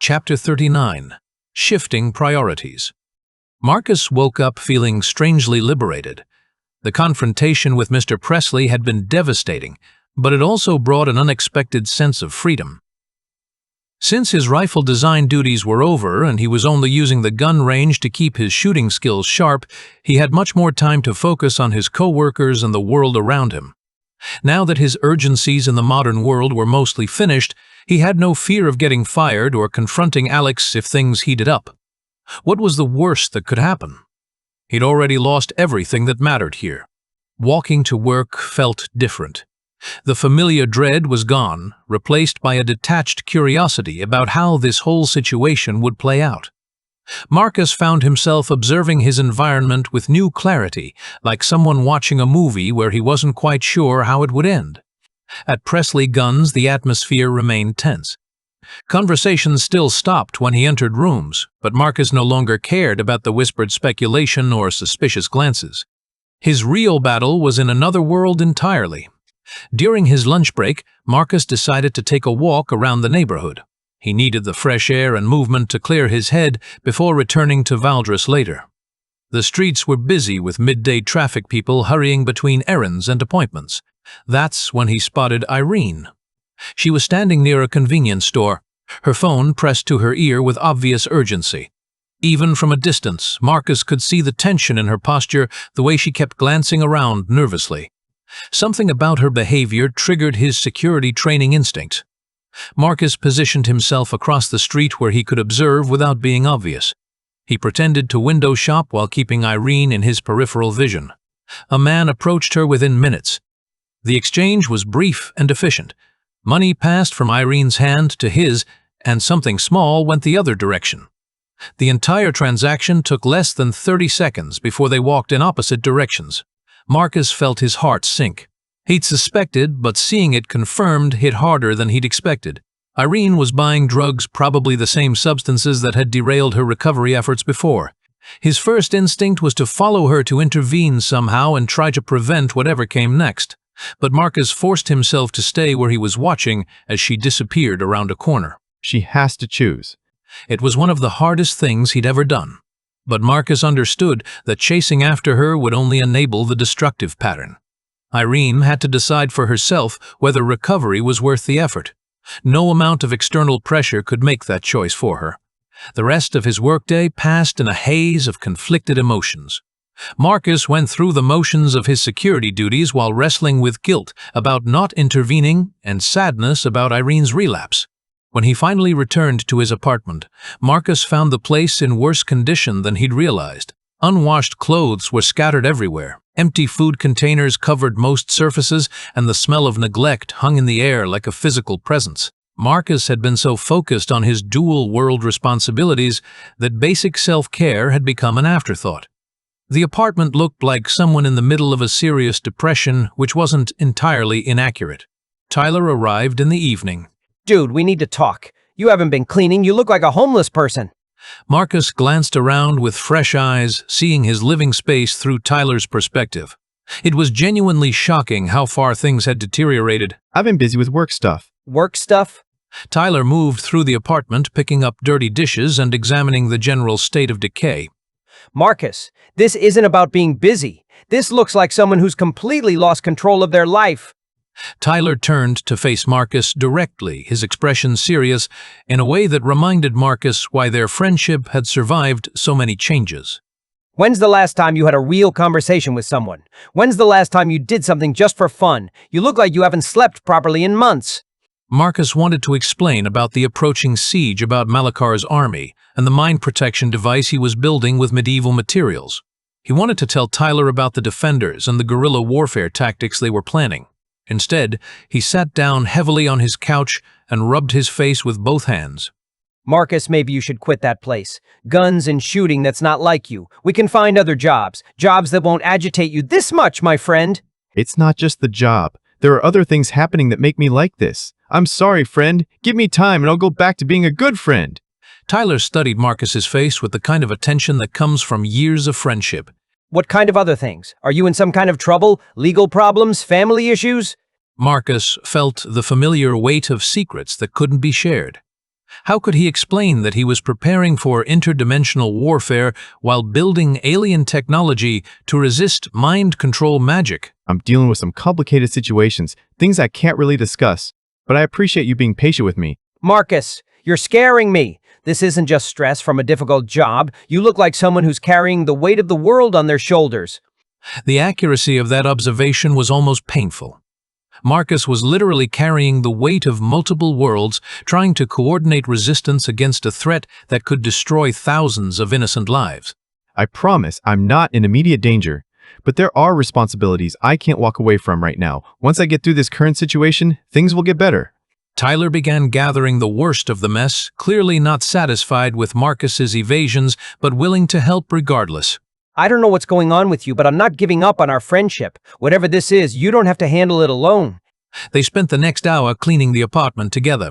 Chapter 39. Shifting Priorities. Marcus woke up feeling strangely liberated. The confrontation with Mr. Presley had been devastating, but it also brought an unexpected sense of freedom. Since his rifle design duties were over and he was only using the gun range to keep his shooting skills sharp, he had much more time to focus on his co-workers and the world around him. Now that his urgencies in the modern world were mostly finished, he had no fear of getting fired or confronting Alex if things heated up. What was the worst that could happen? He'd already lost everything that mattered here. Walking to work felt different. The familiar dread was gone, replaced by a detached curiosity about how this whole situation would play out. Marcus found himself observing his environment with new clarity, like someone watching a movie where he wasn't quite sure how it would end. At Presley Guns, the atmosphere remained tense. Conversations still stopped when he entered rooms, but Marcus no longer cared about the whispered speculation or suspicious glances. His real battle was in another world entirely. During his lunch break, Marcus decided to take a walk around the neighborhood. He needed the fresh air and movement to clear his head before returning to Valdres later. The streets were busy with midday traffic people hurrying between errands and appointments. That's when he spotted Irene. She was standing near a convenience store, her phone pressed to her ear with obvious urgency. Even from a distance, Marcus could see the tension in her posture, the way she kept glancing around nervously. Something about her behavior triggered his security training instinct. Marcus positioned himself across the street where he could observe without being obvious. He pretended to window shop while keeping Irene in his peripheral vision. A man approached her within minutes. The exchange was brief and efficient. Money passed from Irene's hand to his, and something small went the other direction. The entire transaction took less than 30 seconds before they walked in opposite directions. Marcus felt his heart sink. He'd suspected, but seeing it confirmed hit harder than he'd expected. Irene was buying drugs, probably the same substances that had derailed her recovery efforts before. His first instinct was to follow her to intervene somehow and try to prevent whatever came next. But Marcus forced himself to stay where he was watching as she disappeared around a corner. She has to choose. It was one of the hardest things he'd ever done. But Marcus understood that chasing after her would only enable the destructive pattern. Irene had to decide for herself whether recovery was worth the effort. No amount of external pressure could make that choice for her. The rest of his workday passed in a haze of conflicted emotions. Marcus went through the motions of his security duties while wrestling with guilt about not intervening and sadness about Irene's relapse. When he finally returned to his apartment, Marcus found the place in worse condition than he'd realized. Unwashed clothes were scattered everywhere. Empty food containers covered most surfaces, and the smell of neglect hung in the air like a physical presence. Marcus had been so focused on his dual-world responsibilities that basic self-care had become an afterthought. The apartment looked like someone in the middle of a serious depression, which wasn't entirely inaccurate. Tyler arrived in the evening. Dude, we need to talk. You haven't been cleaning. You look like a homeless person. Marcus glanced around with fresh eyes, seeing his living space through Tyler's perspective. It was genuinely shocking how far things had deteriorated. I've been busy with work stuff. Work stuff? Tyler moved through the apartment, picking up dirty dishes and examining the general state of decay. Marcus, this isn't about being busy. This looks like someone who's completely lost control of their life. Tyler turned to face Marcus directly, his expression serious, in a way that reminded Marcus why their friendship had survived so many changes. When's the last time you had a real conversation with someone? When's the last time you did something just for fun? You look like you haven't slept properly in months. Marcus wanted to explain about the approaching siege about Malakar's army and the mine protection device he was building with medieval materials. He wanted to tell Tyler about the defenders and the guerrilla warfare tactics they were planning. Instead, he sat down heavily on his couch and rubbed his face with both hands. Marcus, maybe you should quit that place. Guns and shooting, that's not like you. We can find other jobs. Jobs that won't agitate you this much, my friend. It's not just the job. There are other things happening that make me like this. I'm sorry, friend. Give me time and I'll go back to being a good friend. Tyler studied Marcus's face with the kind of attention that comes from years of friendship. What kind of other things? Are you in some kind of trouble? Legal problems? Family issues? Marcus felt the familiar weight of secrets that couldn't be shared. How could he explain that he was preparing for interdimensional warfare while building alien technology to resist mind control magic? I'm dealing with some complicated situations, things I can't really discuss, but I appreciate you being patient with me. Marcus, you're scaring me. This isn't just stress from a difficult job. You look like someone who's carrying the weight of the world on their shoulders. The accuracy of that observation was almost painful. Marcus was literally carrying the weight of multiple worlds, trying to coordinate resistance against a threat that could destroy thousands of innocent lives. I promise I'm not in immediate danger, but there are responsibilities I can't walk away from right now. Once I get through this current situation, things will get better. Tyler began gathering the worst of the mess, clearly not satisfied with Marcus's evasions, but willing to help regardless. I don't know what's going on with you, but I'm not giving up on our friendship. Whatever this is, you don't have to handle it alone. They spent the next hour cleaning the apartment together.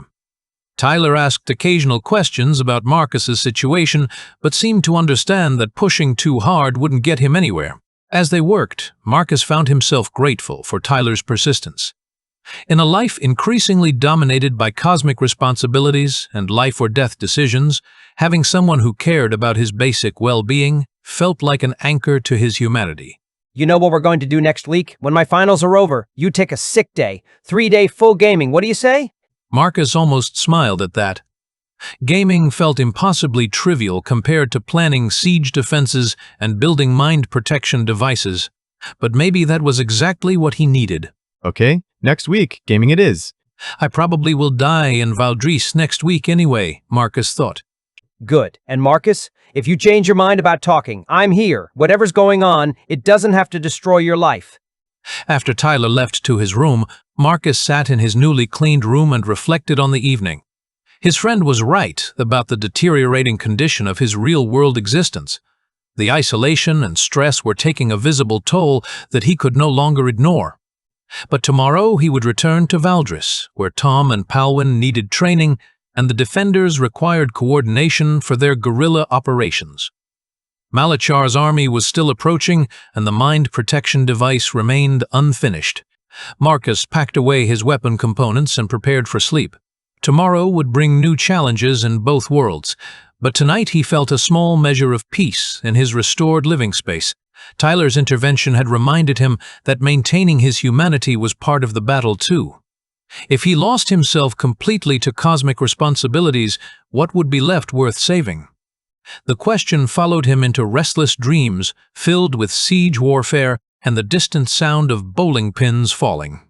Tyler asked occasional questions about Marcus's situation, but seemed to understand that pushing too hard wouldn't get him anywhere. As they worked, Marcus found himself grateful for Tyler's persistence. In a life increasingly dominated by cosmic responsibilities and life-or-death decisions, having someone who cared about his basic well-being felt like an anchor to his humanity. You know what we're going to do next week? When my finals are over, you take a sick day. 3-day full gaming, what do you say? Marcus almost smiled at that. Gaming felt impossibly trivial compared to planning siege defenses and building mind protection devices, but maybe that was exactly what he needed. Okay, next week, gaming it is. I probably will die in Valdris next week anyway, Marcus thought. Good. And Marcus, if you change your mind about talking, I'm here. Whatever's going on, it doesn't have to destroy your life. After Tyler left to his room, Marcus sat in his newly cleaned room and reflected on the evening. His friend was right about the deteriorating condition of his real-world existence. The isolation and stress were taking a visible toll that he could no longer ignore. But tomorrow he would return to Valdris, where Tom and Palwin needed training and the defenders required coordination for their guerrilla operations. Malachar's army was still approaching, and the mind protection device remained unfinished. Marcus packed away his weapon components and prepared for sleep. Tomorrow would bring new challenges in both worlds, but tonight he felt a small measure of peace in his restored living space. Tyler's intervention had reminded him that maintaining his humanity was part of the battle too. If he lost himself completely to cosmic responsibilities, what would be left worth saving? The question followed him into restless dreams filled with siege warfare and the distant sound of bowling pins falling.